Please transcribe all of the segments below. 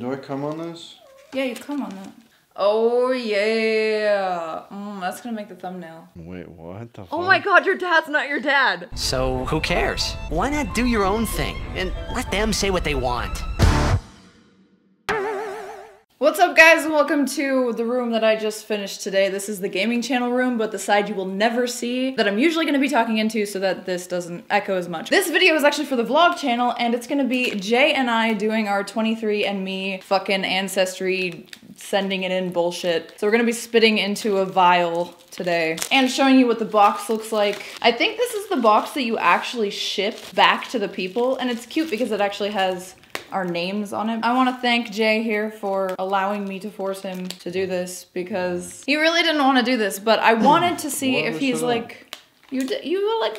Do I come on this? Yeah, you come on that. Oh yeah. That's gonna make the thumbnail. Wait, what the fuck? Oh my god, your dad's not your dad. So who cares? Why not do your own thing and let them say what they want? What's up guys and welcome to the room that I just finished today. This is the gaming channel room, but the side you will never see that I'm usually going to be talking into so that this doesn't echo as much. This video is actually for the vlog channel and it's going to be Jay and I doing our 23andMe fucking Ancestry sending it in bullshit. So we're going to be spitting into a vial today and showing you what the box looks like. I think this is the box that you actually ship back to the people and it's cute because it actually has our names on it. I want to thank Jay here for allowing me to force him to do this because he really didn't want to do this, but I wanted to see if he's like, you were like,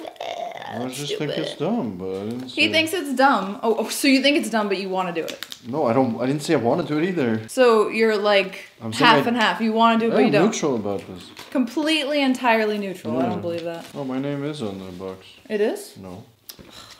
I just think it's dumb, but I didn't say. He thinks it's dumb. Oh, so you think it's dumb, but you want to do it? No, I don't. I didn't say I want to do it either. So you're like half and half. You want to do it, but you don't. I'm neutral about this. Completely, entirely neutral. I don't believe that. Oh, my name is on the box. It is? No.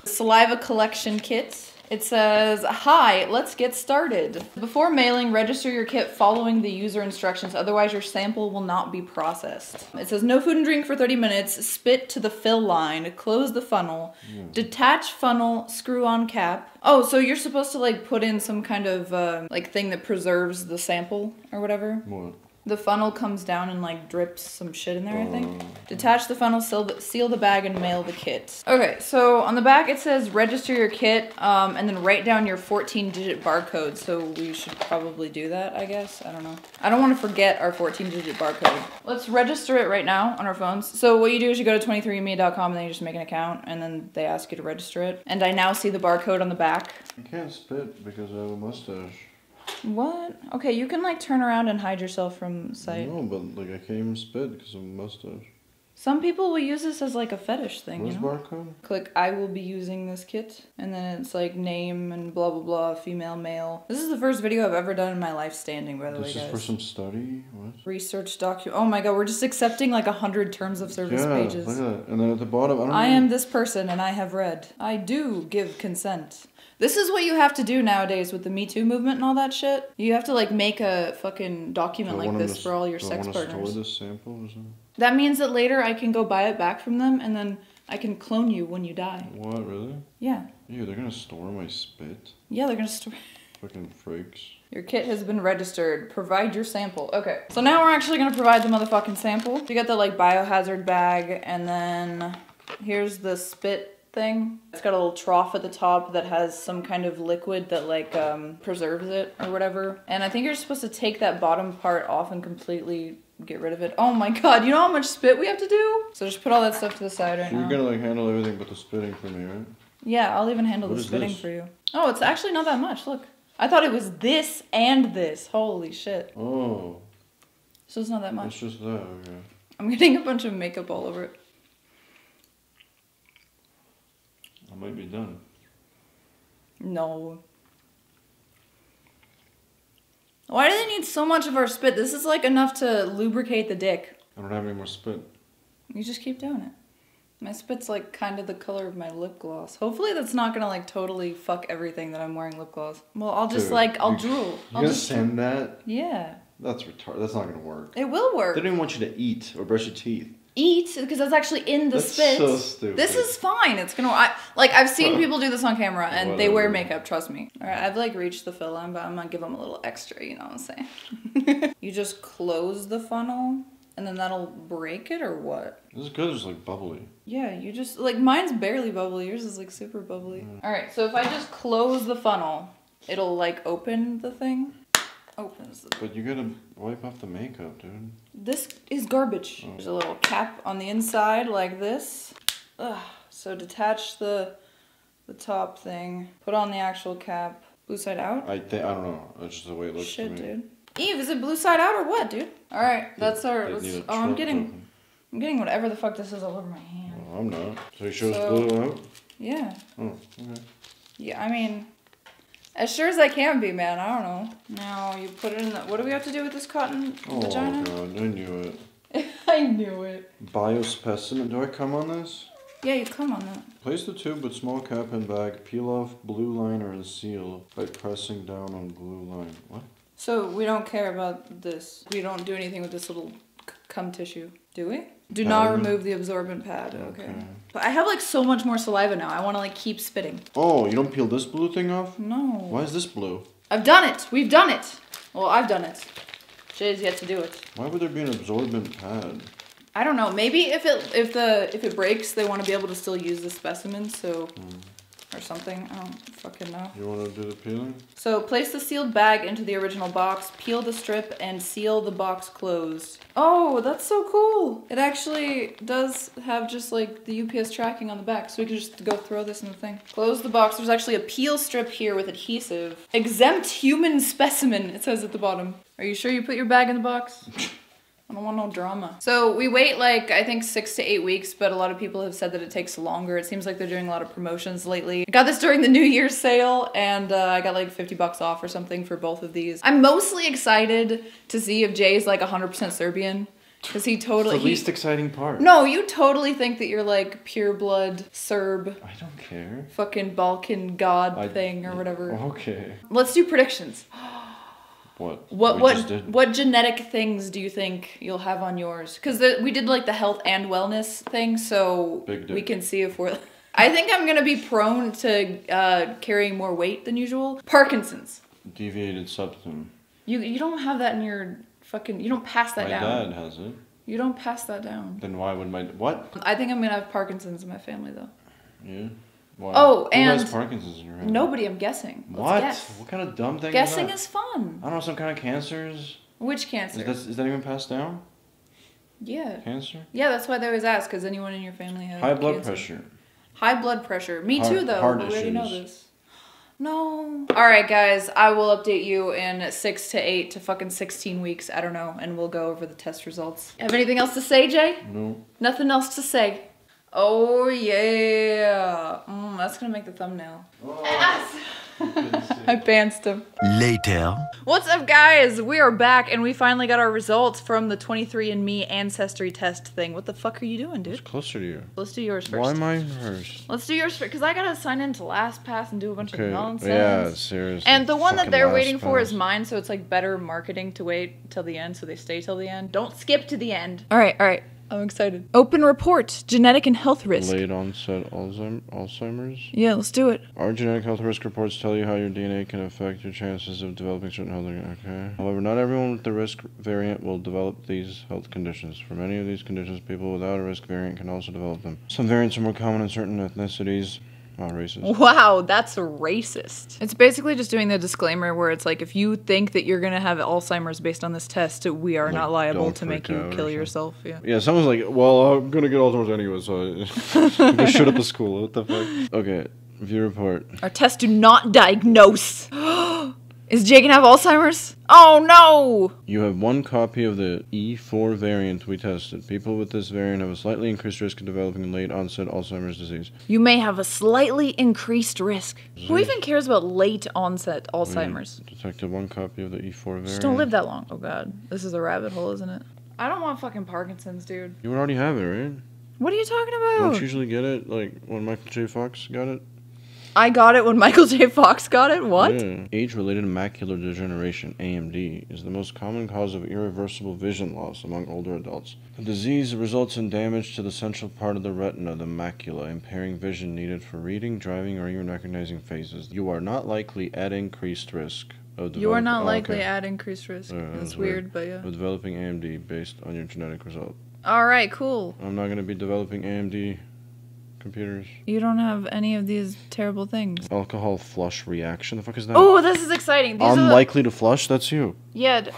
Saliva collection kit. It says, hi, let's get started. Before mailing, register your kit following the user instructions, otherwise your sample will not be processed. It says, no food and drink for 30 minutes, spit to the fill line, close the funnel, detach funnel, screw on cap. Oh, so you're supposed to like put in some kind of like thing that preserves the sample or whatever? What? The funnel comes down and like drips some shit in there, I think. Detach the funnel, seal the bag, and mail the kit. Okay, so on the back it says register your kit, and then write down your 14-digit barcode. So we should probably do that, I guess. I don't know. I don't want to forget our 14-digit barcode. Let's register it right now on our phones. So what you do is you go to 23andme.com and then you just make an account, and then they ask you to register it. And I now see the barcode on the back. I can't spit because I have a mustache. What? Okay, you can like turn around and hide yourself from sight. No, but like I can't even spit because of a mustache. Some people will use this as like a fetish thing, Where's you know? barcode? Click I will be using this kit. And then it's like name and blah blah blah, female, male. This is the first video I've ever done in my life standing, by the way, guys. This is for some study? What? Research document. Oh my god, we're just accepting like 100 terms of service pages. Look at that. And then at the bottom, I am this person and I have read. I do give consent. This is what you have to do nowadays with the Me Too movement and all that shit. You have to like make a fucking document like this for all your sex partners. Do I want to store this sample or something? That means that later I can go buy it back from them and then I can clone you when you die. What, really? Yeah. Ew, they're gonna store my spit? Yeah, they're gonna store. Fucking freaks. Your kit has been registered. Provide your sample. Okay. So now we're actually gonna provide the motherfucking sample. You got the like biohazard bag and then here's the spit thing. It's got a little trough at the top that has some kind of liquid that like preserves it or whatever. And I think you're supposed to take that bottom part off and completely get rid of it. Oh my god, you know how much spit we have to do? So just put all that stuff to the side right now. You're gonna like handle everything but the spitting for me, right? Yeah, I'll even handle the spitting for you. Oh, it's actually not that much, look. I thought it was this and this. Holy shit. Oh. So it's not that much. It's just that, okay. I'm getting a bunch of makeup all over it. I might be done. No. Why do they need so much of our spit? This is like enough to lubricate the dick. I don't have any more spit. You just keep doing it. My spit's like kind of the color of my lip gloss. Hopefully that's not gonna like totally fuck everything that I'm wearing lip gloss. Well, I'll just I'll drool. You gonna send that? Yeah. That's retarded. That's not gonna work. It will work. They don't even want you to eat or brush your teeth. Eat because that's actually in the spit. So stupid. This is fine. It's gonna. I've seen people do this on camera and they wear makeup. Trust me. All right, I've like reached the fill line, but I'm gonna give them a little extra. You know what I'm saying? You just close the funnel and then that'll break it or what? This is good. It's like bubbly. Yeah, you just like mine's barely bubbly. Yours is like super bubbly. All right, so if I just close the funnel, it'll like open the thing. Opens the. But you gotta wipe off the makeup, dude. This is garbage. There's a little cap on the inside like this. Ugh. So detach the top thing. Put on the actual cap. Blue side out? I don't know. That's just the way it looks to me. Shit, dude. Eve, is it blue side out or what, dude? All right, that's our. Oh, I'm getting whatever the fuck this is all over my hand. Oh, I'm not. So you sure it's blue out? Yeah. Oh, okay. Yeah, I mean. As sure as I can be, man. I don't know. Now you put it in the. What do we have to do with this cotton vagina? Oh god, I knew it. I knew it. Biospecimen. Do I come on this? Yeah, you come on that. Place the tube with small cap and bag. Peel off blue liner and seal by pressing down on blue line. What? So we don't care about this. We don't do anything with this little cum tissue, do we? Do not remove the absorbent pad. Okay. But I have like so much more saliva now. I want to like keep spitting. Oh, you don't peel this blue thing off? No. Why is this blue? I've done it. We've done it. Well, I've done it. Jay's yet to do it. Why would there be an absorbent pad? I don't know. Maybe if it breaks, they want to be able to still use the specimen. So, or something. I don't fucking know. You want to do the peeling? So place the sealed bag into the original box, peel the strip, and seal the box closed. Oh, that's so cool. It actually does have just like the UPS tracking on the back, so we can just go throw this in the thing. Close the box. There's actually a peel strip here with adhesive. Exempt human specimen, it says at the bottom. Are you sure you put your bag in the box? I don't want no drama. So we wait like, I think 6 to 8 weeks, but a lot of people have said that it takes longer. It seems like they're doing a lot of promotions lately. I got this during the New Year's sale and I got like 50 bucks off or something for both of these. I'm mostly excited to see if Jay's like 100% Serbian. Cause he totally- It's the least exciting part. No, you totally think that you're like pure blood Serb. I don't care. Fucking Balkan god thing or whatever. Okay. Let's do predictions. What? What genetic things do you think you'll have on yours? Because we did like the health and wellness thing, so we can see if we're... I think I'm going to be prone to carrying more weight than usual. Parkinson's. Deviated septum. You don't have that in your fucking... You don't pass that down. My dad has it. You don't pass that down. Then why would my... What? I think I'm going to have Parkinson's in my family, though. Yeah? Why? Oh, Who and... has Parkinson's in your family? Nobody, I'm guessing. Let's What? guess. What kind of dumb thing Guessing is that? is fun. I don't know, some kind of cancers? Which cancer? Is that even passed down? Yeah. Cancer? Yeah, that's why they always ask, because anyone in your family has High blood cancer. pressure. High blood pressure. Me too, though. Heart We already know issues. this. No. Alright, guys. I will update you in 6 to 8 to fucking 16 weeks. I don't know. And we'll go over the test results. Have anything else to say, Jay? No. Nothing else to say. Oh, yeah. That's gonna make the thumbnail. Oh. I pantsed him. Later. What's up, guys? We are back, and we finally got our results from the 23andMe Ancestry test thing. What the fuck are you doing, dude? It's closer to you. Let's do yours first. Why am I first? Let's do yours first, because I gotta sign into LastPass and do a bunch of nonsense. Yeah, seriously. And the one that they're Fucking waiting for LastPass. is mine, so it's like better marketing to wait till the end, so they stay till the end. Don't skip to the end. All right. I'm excited. Open report, genetic and health risk. Late onset Alzheimer's? Yeah, let's do it. Our genetic health risk reports tell you how your DNA can affect your chances of developing certain health. Okay. However, not everyone with the risk variant will develop these health conditions. For many of these conditions, people without a risk variant can also develop them. Some variants are more common in certain ethnicities. Oh, racist. Wow, that's racist. It's basically just doing the disclaimer where it's like, if you think that you're gonna have Alzheimer's based on this test, we are Like, not liable don't to make freak you out or kill something. yourself. Yeah. Yeah, someone's like, well, I'm gonna get Alzheimer's anyway, so I go shut up the school. What the fuck? Okay, view report. Our tests do not diagnose. Is Jay gonna have Alzheimer's? Oh no! You have one copy of the E4 variant we tested. People with this variant have a slightly increased risk of developing late onset Alzheimer's disease. You may have a slightly increased risk. Who even cares about late onset Alzheimer's? Detected one copy of the E4 variant. Just don't live that long. Oh god. This is a rabbit hole, isn't it? I don't want fucking Parkinson's, dude. You would already have it, right? What are you talking Don't about? you usually get it, like, when Michael J. Fox got it? I got it when Michael J. Fox got it? What? Yeah. Age-related macular degeneration, AMD, is the most common cause of irreversible vision loss among older adults. The disease results in damage to the central part of the retina, the macula, impairing vision needed for reading, driving, or even recognizing faces. You are not likely at increased risk of You are not likely okay. at increased risk. That's weird, but yeah. Of developing AMD based on your genetic result. Alright, cool. I'm not going to be developing AMD computers. You don't have any of these terrible things. Alcohol flush reaction. The fuck is that? Oh, this is exciting. These Unlikely to flush? That's you. Yeah.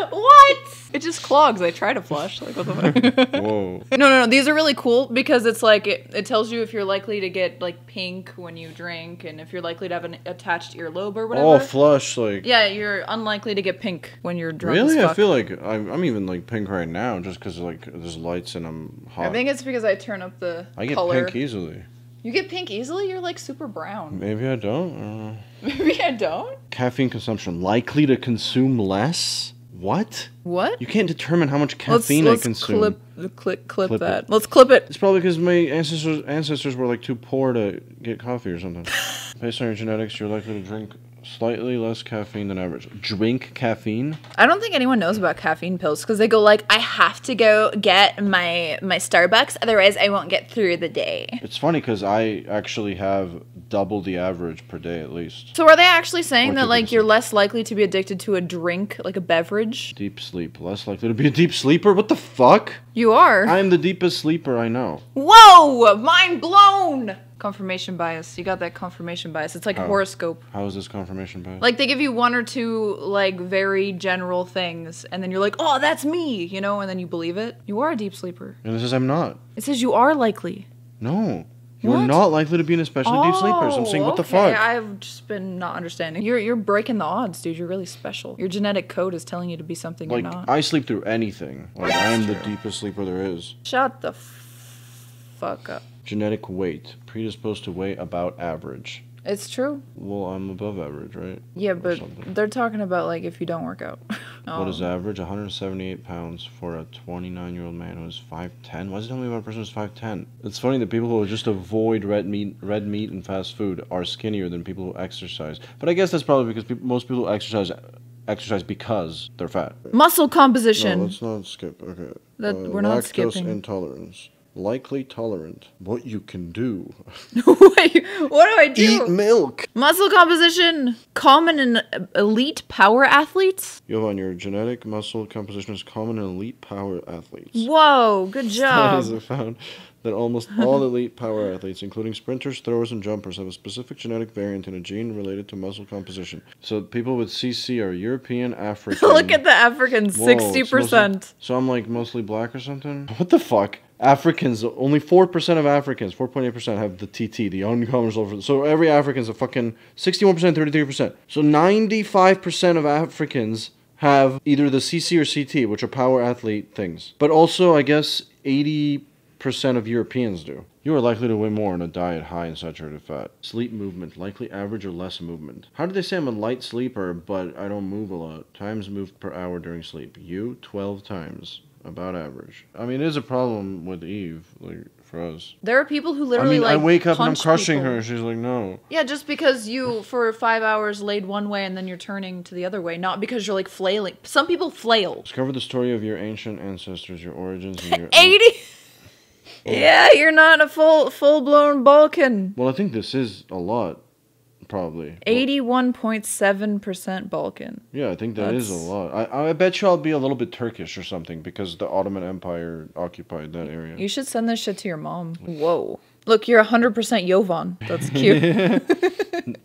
What? It just clogs. I try to flush. Like, what the fuck? Whoa. No. These are really cool because it's like, it tells you if you're likely to get like pink when you drink and if you're likely to have an attached earlobe or whatever. Oh, flush, like... Yeah, you're unlikely to get pink when you're drunk Really? as fuck. I feel like I'm even like pink right now just because like there's lights and I'm hot. I think it's because I turn up the I get color. pink easily. You get pink easily? You're like super brown. Maybe I don't. Maybe I don't? Caffeine consumption. Likely to consume less? What? What? You can't determine how much caffeine I consume. Clip Clip that. it. Let's clip it. It's probably because my ancestors were like too poor to get coffee or something. Based on your genetics, you're likely to drink slightly less caffeine than average. Drink caffeine? I don't think anyone knows about caffeine pills because they go like, I have to go get my Starbucks, otherwise I won't get through the day. It's funny because I actually have double the average per day at least. So are they actually saying Or that like typically. you're less likely to be addicted to a drink, like a beverage? Deep sleep. Less likely to be a deep sleeper? What the fuck? You are. I am the deepest sleeper I know. Whoa! Mind blown! Confirmation bias. You got that confirmation bias. It's like a horoscope. How is this confirmation bias? Like they give you one or two like very general things and then you're like, oh, that's me, you know, and then you believe it. You are a deep sleeper. And it says I'm not. It says you are likely. No. You're What? not likely to be an especially deep sleeper. So I'm saying, what the fuck? I've just been not understanding. You're breaking the odds, dude. You're really special. Your genetic code is telling you to be something Like, you're not. I sleep through anything. Like, I am the deepest sleeper there is. Shut the fuck up. Genetic weight. Predisposed to weigh about average. It's true. Well, I'm above average, right? Yeah, Or but something. they're talking about like if you don't work out. What is average? 178 pounds for a 29-year-old man who is 5'10". Why does it tell me about a person who's 5'10"? It's funny that people who just avoid red meat and fast food are skinnier than people who exercise. But I guess that's probably because most people who exercise because they're fat. Muscle composition. No, let's not skip. Okay. We're not lactose skipping. intolerance. Likely tolerant. What you can do. Wait, what do I do? Eat milk. Muscle composition. Common in elite power athletes. Jovan, your genetic muscle composition is common in elite power athletes. Whoa, good job. Studies have found that almost all elite power athletes, including sprinters, throwers, and jumpers, have a specific genetic variant in a gene related to muscle composition. So people with CC are European, African. Look at the Africans, Whoa, it's 60%. so I'm like mostly black or something? What the fuck? Africans, only 4% of Africans, 4.8% have the TT, the uncommon result. So every African's a fucking 61%, 33%. So 95% of Africans have either the CC or CT, which are power athlete things. But also, I guess, 80% of Europeans do. You are likely to weigh more on a diet high in saturated fat. Sleep movement, likely average or less movement. How did they say I'm a light sleeper, but I don't move a lot? Times moved per hour during sleep. You, 12 times. About average. I mean, it is a problem with Eve, like, for us. There are people who literally I wake up and I'm punch crushing people. her, and she's like, no. Yeah, just because you, for 5 hours, laid one way and then you're turning to the other way. Not because you're, like, flailing. Some people flail. Discover the story of your ancient ancestors, your origins, and your... 80? Yeah, you're not a full-blown Balkan. Well, I think this is a lot, probably. 81.7% Balkan. Yeah, I think that is a lot. I bet you I'll be a little bit Turkish or something, because the Ottoman Empire occupied that area. You should send this shit to your mom. Whoa. Look, you're 100% Jovan. That's cute.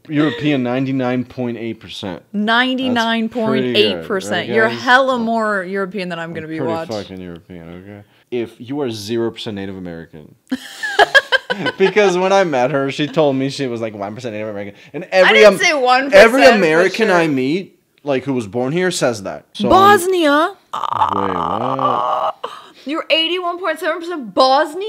European, 99.8%. 99.8%. Okay, You're guys? hella more European than I'm going to be Pretty watched. fucking European, okay? If you are 0% Native American... Because when I met her, she told me she was like 1% Native American. And every I didn't say 1%. every American for sure. I meet, like who was born here, says that. So Bosnia? wait, what? You're 81.7% Bosnian?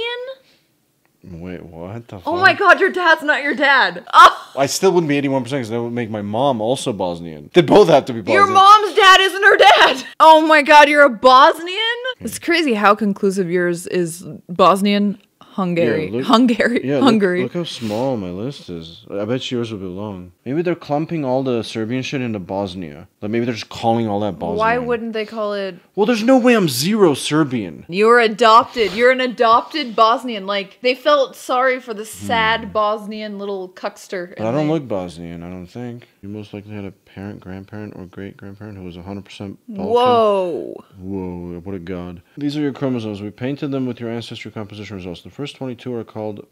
Wait, what the fuck? Oh my god, your dad's not your dad. Oh, I still wouldn't be 81% because that would make my mom also Bosnian. They both have to be Bosnian. your mom's dad isn't her dad. Oh my god, you're a Bosnian? It's crazy how conclusive yours is Bosnian. Hungary. Yeah, look- Hungary. Yeah, Hungary. Look how small my list is. I bet yours will be long. Maybe they're clumping all the Serbian shit into Bosnia. Like maybe they're just calling all that Bosnia. Why wouldn't they call it... Well, there's no way I'm 0 Serbian. You're adopted. You're an adopted Bosnian. Like, they felt sorry for the sad Bosnian little cuckster. But I don't look Bosnian, I don't think. You most likely had a parent, grandparent, or great-grandparent who was 100% Balkan. Whoa. Whoa, what a god. These are your chromosomes. We painted them with your ancestry composition results. The first 22 are called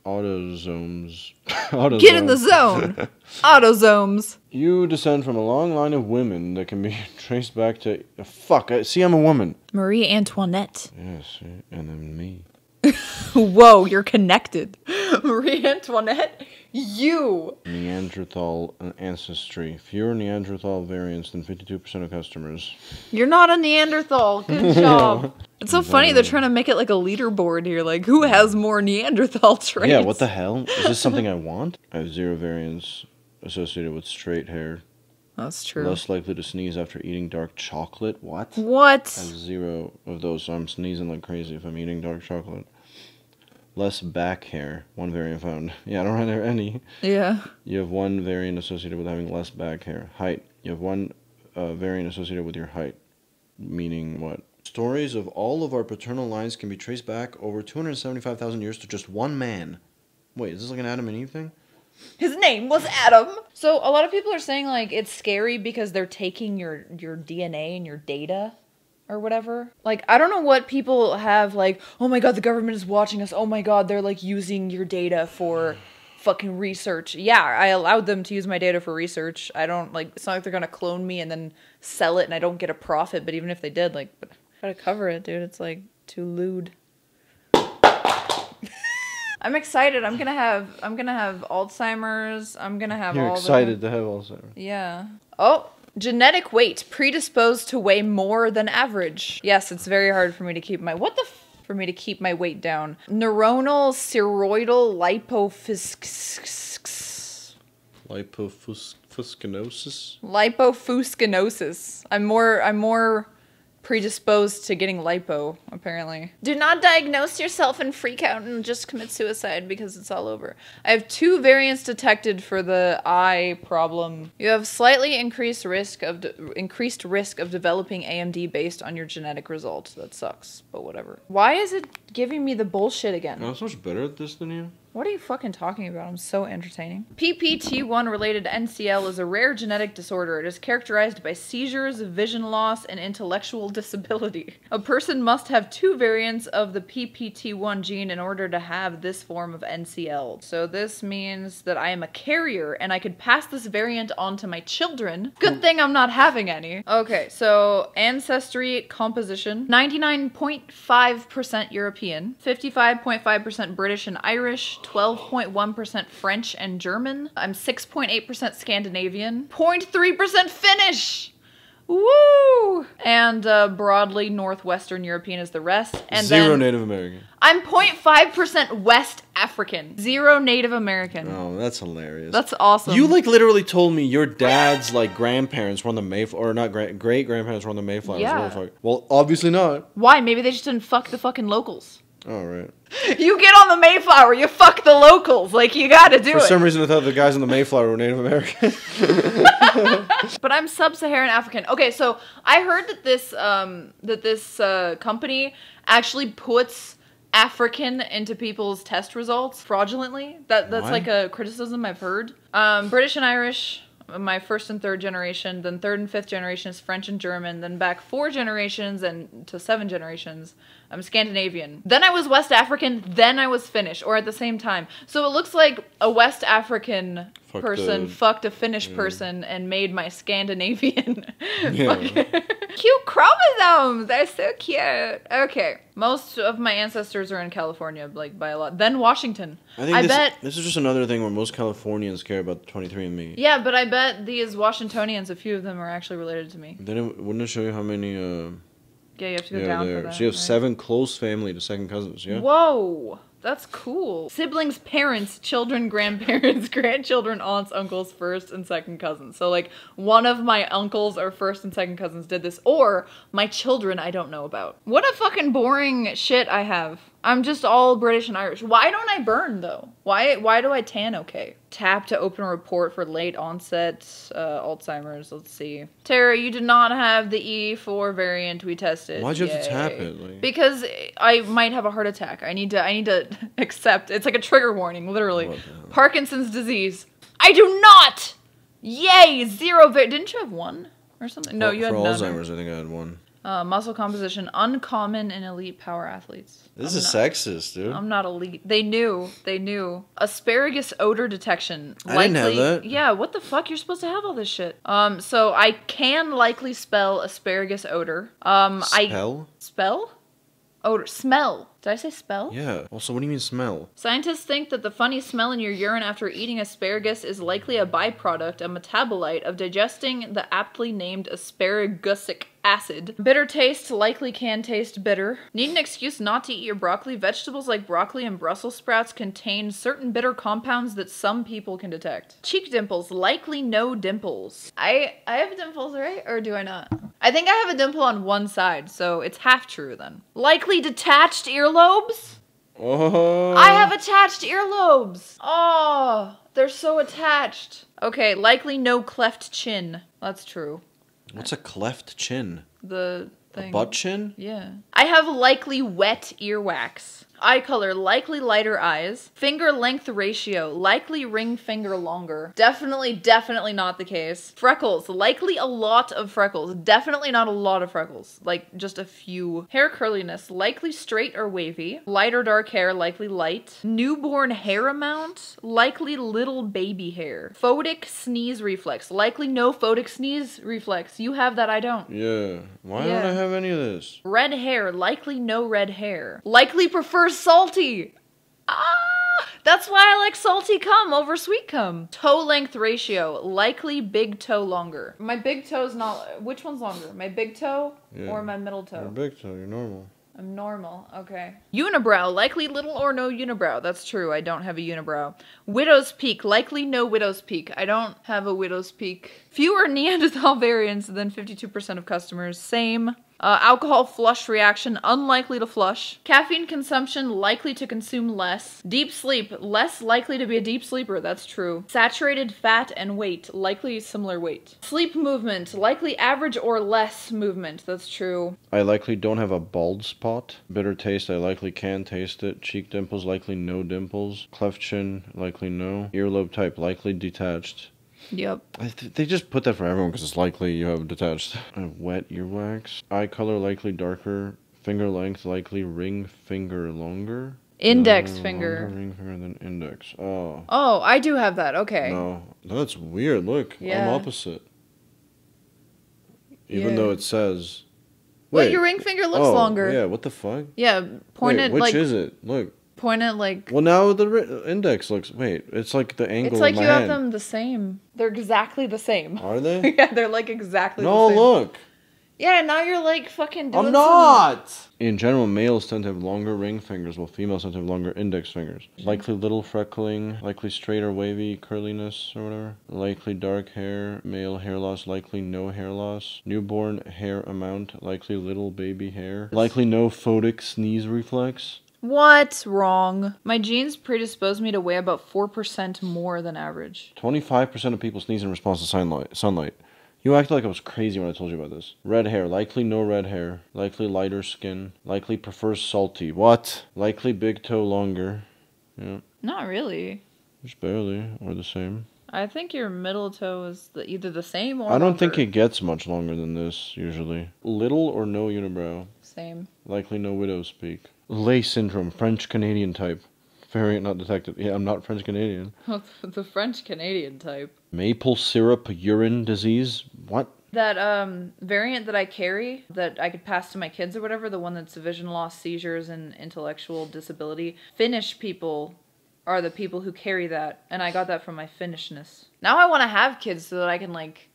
autosomes. Get in the zone. Autosomes. You descend from a long line of women that can be traced back to... Fuck, see, I'm a woman. Marie Antoinette. Yes, and then me. Whoa, you're connected. Marie Antoinette? You. Neanderthal ancestry. Fewer Neanderthal variants than 52% of customers. You're not a Neanderthal. Good job. It's so funny they're trying to make it like a leaderboard here. Like, who has more Neanderthal traits? Yeah, what the hell? Is this something I want? I have 0 variants associated with straight hair. That's true. Less likely to sneeze after eating dark chocolate. What? What? I have 0 of those, so I'm sneezing like crazy if I'm eating dark chocolate. Less back hair. 1 variant found. Yeah, I don't have any. Yeah. You have 1 variant associated with having less back hair. Height. You have 1 variant associated with your height. Meaning what? Stories of all of our paternal lines can be traced back over 275,000 years to just 1 man. Wait, is this like an Adam and Eve thing? His name was Adam. So a lot of people are saying like it's scary because they're taking your DNA and your data or whatever. Like, I don't know what people have like, oh my god, the government is watching us. Oh my god, they're like using your data for fucking research. Yeah, I allowed them to use my data for research. I don't like, it's not like they're gonna clone me and then sell it and I don't get a profit, but even if they did, like, gotta cover it, dude. It's like too lewd. I'm excited. I'm gonna have Alzheimer's. I'm gonna have You're all excited to have Alzheimer's. Yeah. Oh, genetic weight predisposed to weigh more than average. Yes, it's very hard for me to keep my for me to keep my weight down. Neuronal spheroidal Lipofuscinosis. Lipofuscinosis. I'm more predisposed to getting lipo, apparently. Do not diagnose yourself and freak out and just commit suicide because it's all over. I have 2 variants detected for the eye problem. You have slightly increased risk of developing AMD based on your genetic results. That sucks, but whatever. Why is it giving me the bullshit again? I'm so much better at this than you. What are you fucking talking about? I'm so entertaining. PPT1 related NCL is a rare genetic disorder. It is characterized by seizures, vision loss, and intellectual disability. A person must have 2 variants of the PPT1 gene in order to have this form of NCL. So this means that I am a carrier and I could pass this variant on to my children. Good thing I'm not having any. Okay, so ancestry composition. 99.5% European, 55.5% British and Irish, 12.1% French and German. I'm 6.8% Scandinavian. 0.3% Finnish! Woo! And broadly Northwestern European is the rest. And 0 then Native American. I'm 0.5% West African. 0 Native American. Oh, that's hilarious. That's awesome. You like literally told me your dad's like grandparents were on the Mayflower, or not great grandparents were on the Mayflower. Yeah. Well, obviously not. Why? Maybe they just didn't fuck the fucking locals. Oh, right. You get on the Mayflower, you fuck the locals. Like, you gotta do it. For some reason, I thought the guys on the Mayflower were Native American. But I'm sub-Saharan African. Okay, so I heard that this company actually puts African into people's test results fraudulently. That's Why? like a criticism I've heard. British and Irish, my 1st and 3rd generation, then 3rd and 5th generation is French and German, then back 4 generations and to 7 generations, I'm Scandinavian. Then I was West African, then I was Finnish, or at the same time. So it looks like a West African person fucked a Finnish person and made my Scandinavian. Cute chromosomes! They're so cute. Okay. Most of my ancestors are in California, like by a lot. Then Washington. I bet this is just another thing where most Californians care about 23andMe. Yeah, but I bet these Washingtonians, a few of them are actually related to me. Wouldn't it show you how many? Yeah, you have to go down for that. So you have right? 7 close family to second cousins. Yeah. Whoa. That's cool. Siblings, parents, children, grandparents, grandchildren, aunts, uncles, 1st and 2nd cousins. So, like, one of my uncles or 1st and 2nd cousins did this, or my children I don't know about. What a fucking boring shit I have. I'm just all British and Irish. Why don't I burn, though? Why do I tan okay? Tap to open a report for late onset Alzheimer's. Let's see. Tara, you did not have the E4 variant we tested. Why'd you have to tap it? Like... Because I might have a heart attack. I need to accept. It's like a trigger warning, literally. Parkinson's disease. I do not! Yay! 0 Didn't you have 1 or something? No, you had none. For Alzheimer's, I think I had 1. Muscle composition, uncommon in elite power athletes. This is sexist, dude. I'm not elite. They knew. Asparagus odor detection. I didn't have that. Yeah, what the fuck? You're supposed to have all this shit. So I can likely spell asparagus odor. Spell? Spell? Odor. Smell. Did I say spell? Yeah. Also, what do you mean smell? Scientists think that the funny smell in your urine after eating asparagus is likely a byproduct, a metabolite of digesting the aptly named asparagusic acid. Bitter taste likely can taste bitter. Need an excuse not to eat your broccoli? Vegetables like broccoli and Brussels sprouts contain certain bitter compounds that some people can detect. Cheek dimples likely no dimples. I have dimples, right? Or do I not? I think I have a dimple on one side, so it's half true then. Likely detached earlobes? Oh. I have attached earlobes. Oh, they're so attached. Okay, likely no cleft chin. That's true. What's a cleft chin? The thing. A butt chin? Yeah. I have likely wet earwax. Eye color, likely lighter eyes. Finger length ratio, likely ring finger longer. Definitely not the case. Freckles, likely a lot of freckles. Definitely not a lot of freckles. Like, just a few. Hair curliness, likely straight or wavy. Light or dark hair, likely light. Newborn hair amount, likely little baby hair. Photic sneeze reflex, likely no photic sneeze reflex. You have that, I don't. Yeah. Why don't I have any of this? Red hair, likely no red hair. Likely prefers salty. That's why I like salty cum over sweet cum. Toe length ratio, likely big toe longer. My big toe's not, which one's longer? My big toe or my middle toe? You're big toe, you're normal. I'm normal, okay. Unibrow, likely little or no unibrow. That's true, I don't have a unibrow. Widow's peak, likely no widow's peak. I don't have a widow's peak. Fewer Neanderthal variants than 52% of customers. Same. Alcohol flush reaction, unlikely to flush. Caffeine consumption, likely to consume less. Deep sleep, less likely to be a deep sleeper, that's true. Saturated fat and weight, likely similar weight. Sleep movement, likely average or less movement, that's true. I likely don't have a bald spot. Bitter taste, I likely can taste it. Cheek dimples, likely no dimples. Cleft chin, likely no. Earlobe type, likely detached. Yep. They just put that for everyone because it's likely you have detached. Wet earwax. Eye color likely darker. Finger length likely ring finger longer. Index No, finger. longer ring finger than index. Oh. Oh, I do have that. Okay. No, that's weird. Look, Yeah. I'm opposite. Even Yeah. though it says. Wait, your ring finger looks longer. Yeah, what the fuck? Yeah, point Wait, it which like. is it? Look. Point it like. Well, now the index looks. Wait, it's like the angle It's like of my you hand. have them the same. They're exactly the same. Are they? Yeah, they're like exactly the No, same. look. Yeah, now you're like fucking doing I'm not! In general, males tend to have longer ring fingers, while females tend to have longer index fingers. Likely little freckling, likely straight or wavy curliness or whatever. Likely dark hair, male hair loss, likely no hair loss. Newborn hair amount, likely little baby hair. Likely no photic sneeze reflex. What's wrong? My genes predispose me to weigh about 4% more than average. 25% of people sneeze in response to sunlight. You acted like I was crazy when I told you about this. Red hair. Likely no red hair. Likely lighter skin. Likely prefers salty. What? Likely big toe longer. Yeah. Not really. Just barely. Or the same. I think your middle toe is either the same or I don't longer. think it gets much longer than this, usually. Little or no unibrow. Same. Likely no widow's peak. Lay syndrome. French-Canadian type. Variant not detected. Yeah, I'm not French-Canadian. The French-Canadian type. Maple syrup urine disease. What? That variant that I carry, that I could pass to my kids or whatever, the one that's vision loss, seizures, and intellectual disability. Finnish people are the people who carry that, and I got that from my Finnishness. Now I want to have kids so that I can, like,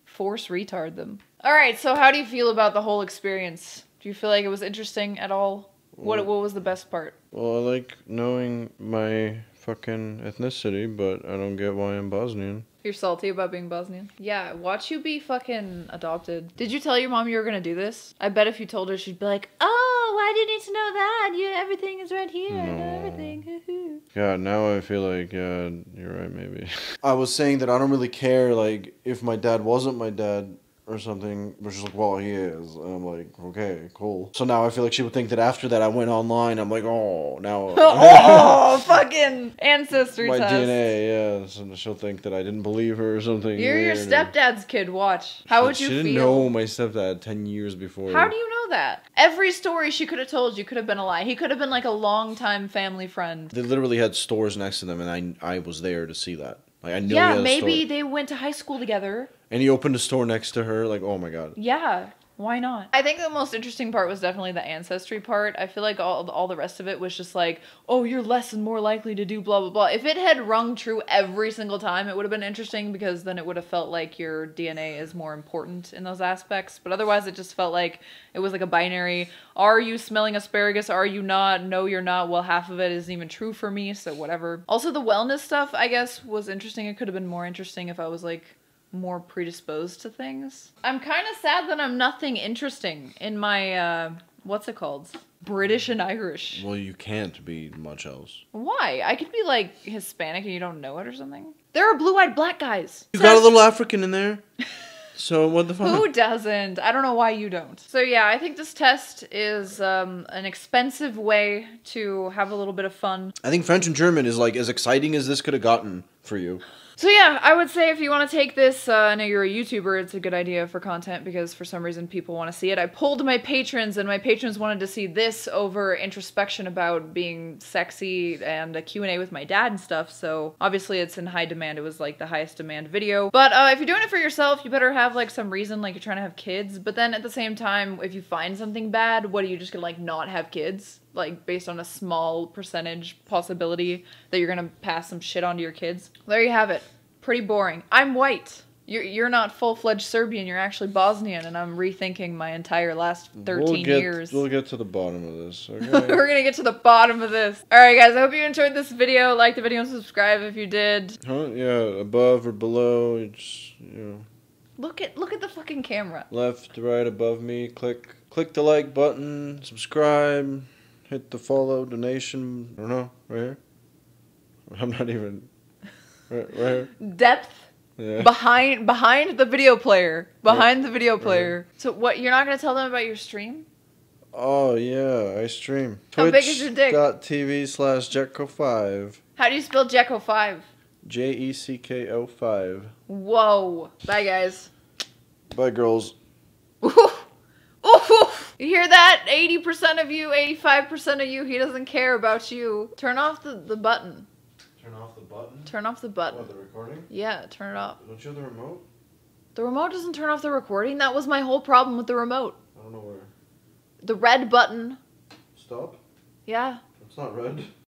force retard them. Alright, so how do you feel about the whole experience? Do you feel like it was interesting at all? What was the best part? Well, I like knowing my fucking ethnicity, but I don't get why I'm Bosnian. You're salty about being Bosnian? Yeah, watch you be fucking adopted. Did you tell your mom you were gonna do this? I bet if you told her, she'd be like, oh, why do you need to know that? Everything is right here. I know everything. Yeah, now I feel like, yeah, you're right, maybe. I was saying that I don't really care, like, if my dad wasn't my dad or something, but she's like, well, he is. And I'm like, okay, cool. So now I feel like she would think that after that I went online, I'm like, oh, now. Oh, fucking ancestry my test. DNA, yeah. So she'll think that I didn't believe her or something. You're your stepdad's kid, watch. How would you feel? She didn't know my stepdad 10 years before. How do you know that? Every story she could have told you could have been a lie. He could have been like a longtime family friend. They literally had stores next to them, and I was there to see that. Like, I knew he Yeah, had a maybe store. they went to high school together. And he opened a store next to her, like, oh my god. Yeah. Why not? I think the most interesting part was definitely the Ancestry part. I feel like all the rest of it was just like, oh, you're less and more likely to do blah, blah, blah. If it had rung true every single time, it would have been interesting because then it would have felt like your DNA is more important in those aspects. But otherwise, it just felt like it was like a binary. Are you smelling asparagus? Are you not? No, you're not. Well, half of it isn't even true for me, so whatever. Also, the wellness stuff, I guess, was interesting. It could have been more interesting if I was like more predisposed to things. I'm kind of sad that I'm nothing interesting in my, what's it called? British and Irish. Well, you can't be much else. Why? I could be like Hispanic and you don't know it or something. There are blue-eyed black guys. You got a little African in there. So what the fuck? Who doesn't? I don't know why you don't. So yeah, I think this test is an expensive way to have a little bit of fun. I think French and German is like as exciting as this could have gotten for you. So yeah, I would say if you want to take this, I know you're a YouTuber, it's a good idea for content because for some reason people want to see it. I polled my patrons and my patrons wanted to see this over introspection about being sexy and a Q&A with my dad and stuff, so obviously it's in high demand. It was like the highest demand video. But if you're doing it for yourself, you better have like some reason, like you're trying to have kids, but then at the same time, if you find something bad, what are you just gonna like not have kids? Like based on a small percentage possibility that you're gonna pass some shit on to your kids. There you have it. Pretty boring. I'm white. You're not full-fledged Serbian, you're actually Bosnian, and I'm rethinking my entire last 13 years. We'll get to the bottom of this, okay? We're gonna get to the bottom of this. Alright guys, I hope you enjoyed this video. Like the video and subscribe if you did. Huh? Yeah, above or below, it's, you know. Look at the fucking camera. Left, right, above me, click the like button, subscribe. Hit the follow, donation, I don't know, right here? I'm not even, right here? Depth Yeah. behind the video player. Behind the video player. So what, you're not going to tell them about your stream? Oh, yeah, I stream. How big is your dick? Twitch.tv/Jekko5. How do you spell Jekko5? JECKO5. Whoa. Bye, guys. Bye, girls. Ooh. You hear that? 80% of you, 85% of you, he doesn't care about you. Turn off the button. Turn off the button? Turn off the button. What, the recording? Yeah, turn it off. Don't you have the remote? The remote doesn't turn off the recording. That was my whole problem with the remote. I don't know where. The red button. Stop? Yeah. It's not red.